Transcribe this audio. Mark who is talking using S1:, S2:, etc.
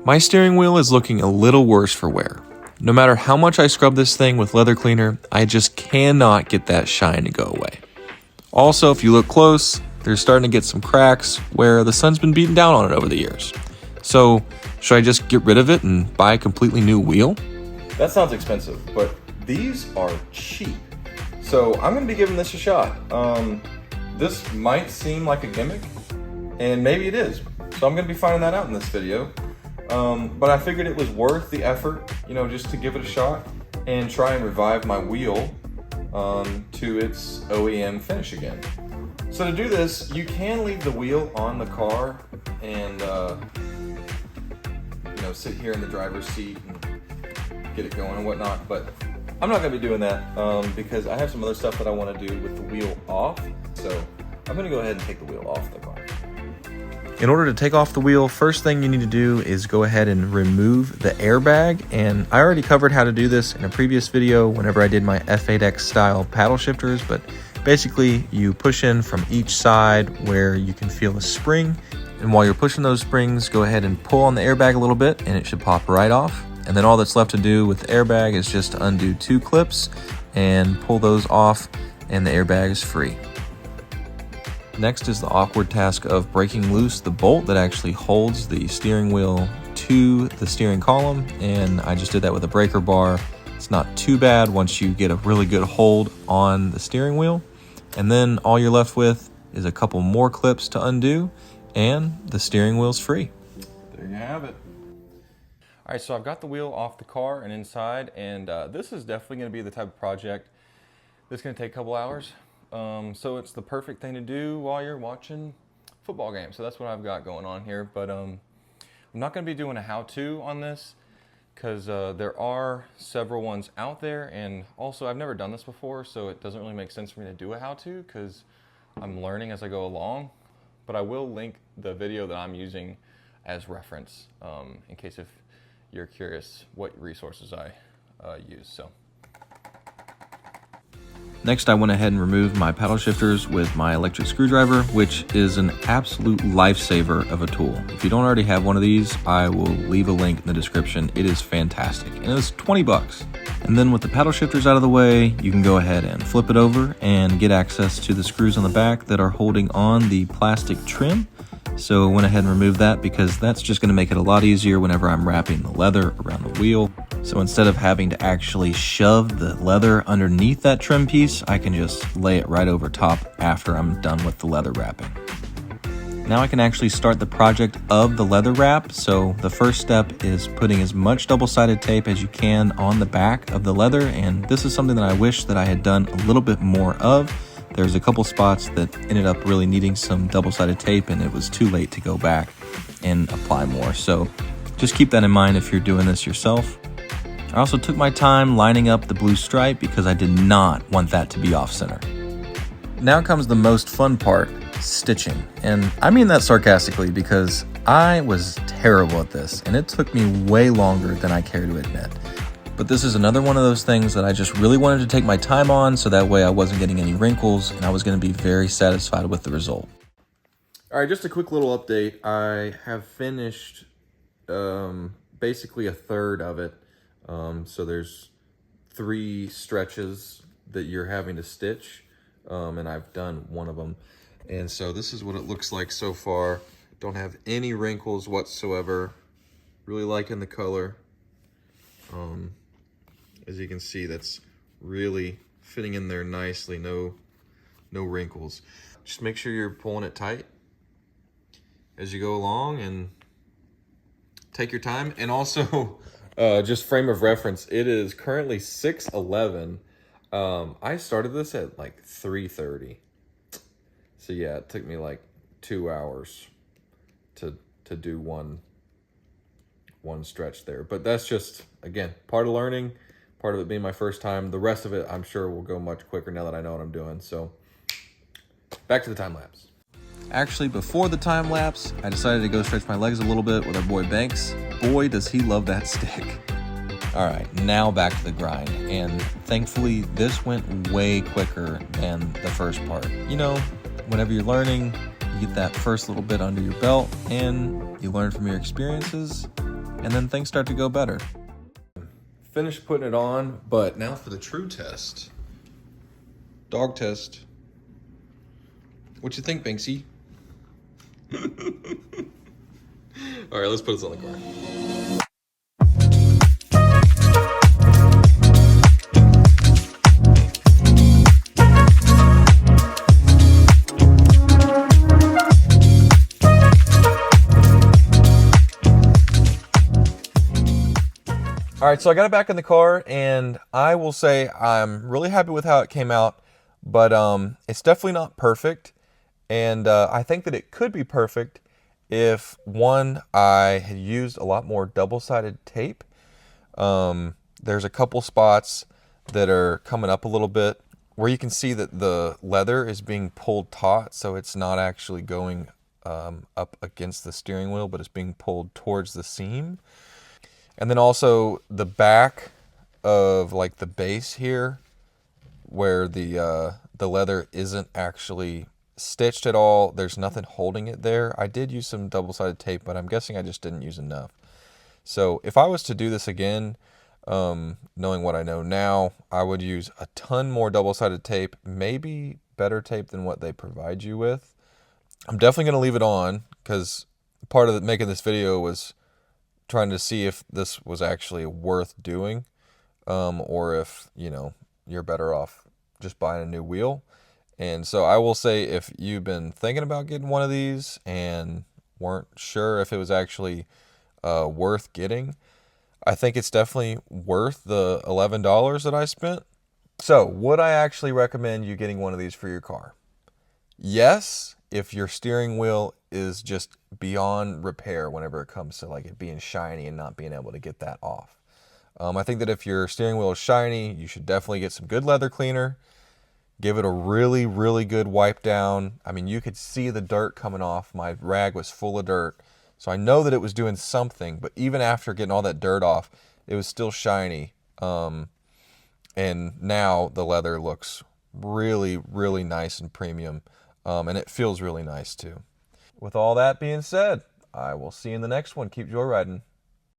S1: My steering wheel is looking a little worse for wear. No matter how much I scrub this thing with leather cleaner, I just cannot get that shine to go away. Also, if you look close, there's starting to get some cracks where the sun's been beaten down on it over the years. So, should I just get rid of it and buy a completely new wheel?
S2: That sounds expensive, but these are cheap. So I'm gonna be giving this a shot. This might seem like a gimmick, and maybe it is. So I'm gonna be finding that out in this video. But I figured it was worth the effort, just to give it a shot and try and revive my wheel to its OEM finish again. So to do this, you can leave the wheel on the car and sit here in the driver's seat and get it going and whatnot, but I'm not gonna be doing that because I have some other stuff that I wanna do with the wheel off. So I'm gonna go ahead and take the wheel off the car.
S1: In order to take off the wheel, first thing you need to do is go ahead and remove the airbag. And I already covered how to do this in a previous video whenever I did my F8X style paddle shifters, but basically you push in from each side where you can feel a spring. And while you're pushing those springs, go ahead and pull on the airbag a little bit and it should pop right off. And then all that's left to do with the airbag is just to undo 2 clips and pull those off, and the airbag is free. Next is the awkward task of breaking loose the bolt that actually holds the steering wheel to the steering column, and I just did that with a breaker bar. It's not too bad once you get a really good hold on the steering wheel. And then all you're left with is a couple more clips to undo, and the steering wheel's free.
S2: There you have it. All right, so I've got the wheel off the car and inside, and this is definitely gonna be the type of project that's gonna take a couple hours. So it's the perfect thing to do while you're watching football games. So that's what I've got going on here, but I'm not gonna be doing a how-to on this because there are several ones out there, and also I've never done this before, so it doesn't really make sense for me to do a how-to because I'm learning as I go along. But I will link the video that I'm using as reference in case if you're curious what resources I use. So.
S1: Next, I went ahead and removed my paddle shifters with my electric screwdriver, which is an absolute lifesaver of a tool. If you don't already have one of these, I will leave a link in the description. It is fantastic, and it was 20 bucks. And then with the paddle shifters out of the way, you can go ahead and flip it over and get access to the screws on the back that are holding on the plastic trim. So I went ahead and removed that because that's just going to make it a lot easier whenever I'm wrapping the leather around the wheel. So instead of having to actually shove the leather underneath that trim piece, I can just lay it right over top after I'm done with the leather wrapping. Now I can actually start the project of the leather wrap. So the first step is putting as much double-sided tape as you can on the back of the leather. And this is something that I wish that I had done a little bit more of. There's a couple spots that ended up really needing some double-sided tape, and it was too late to go back and apply more. So just keep that in mind if you're doing this yourself. I also took my time lining up the blue stripe because I did not want that to be off-center. Now comes the most fun part, stitching. And I mean that sarcastically because I was terrible at this, and it took me way longer than I care to admit. But this is another one of those things that I just really wanted to take my time on so that way I wasn't getting any wrinkles and I was going to be very satisfied with the result.
S2: All right, just a quick little update. I have finished basically a third of it. So there's 3 stretches that you're having to stitch, and I've done one of them. And so this is what it looks like so far. Don't have any wrinkles whatsoever. Really liking the color. As you can see, that's really fitting in there nicely. No wrinkles. Just make sure you're pulling it tight as you go along and take your time. And also, just frame of reference, it is currently 6:11. I started this at like 3:30. So yeah, it took me like 2 hours to do one stretch there. But that's just, again, part of learning, part of it being my first time. The rest of it, I'm sure, will go much quicker now that I know what I'm doing. So back to the time lapse.
S1: Actually, before the time lapse, I decided to go stretch my legs a little bit with our boy Banks. Boy, does he love that stick. All right, now back to the grind. And thankfully, this went way quicker than the first part. You know, whenever you're learning, you get that first little bit under your belt and you learn from your experiences. and then things start to go better.
S2: Finished putting it on, but now for the true test. Dog test. What you think, Banksy? All right, let's put this on the car. All right, so I got it back in the car, and I will say I'm really happy with how it came out, but it's definitely not perfect, and I think that it could be perfect if, one, I had used a lot more double-sided tape. There's a couple spots that are coming up a little bit where you can see that the leather is being pulled taut, so it's not actually going up against the steering wheel, but it's being pulled towards the seam. And then also the back of like the base here, where the leather isn't actually stitched at all. There's nothing holding it there. I did use some double-sided tape, but I'm guessing I just didn't use enough. So if I was to do this again, knowing what I know now, I would use a ton more double-sided tape, maybe better tape than what they provide you with. I'm definitely going to leave it on because part of making this video was trying to see if this was actually worth doing, or if, you know, you're better off just buying a new wheel. And so I will say, if you've been thinking about getting one of these and weren't sure if it was actually worth getting, I think it's definitely worth the $11 that I spent. So would I actually recommend you getting one of these for your car? Yes, if your steering wheel is just beyond repair whenever it comes to like it being shiny and not being able to get that off. I think that if your steering wheel is shiny, you should definitely get some good leather cleaner. Give it a really, really good wipe down. I mean, you could see the dirt coming off. My rag was full of dirt. So I know that it was doing something, but even after getting all that dirt off, it was still shiny. And now the leather looks really, really nice and premium. And it feels really nice too. With all that being said, I will see you in the next one. Keep joyriding.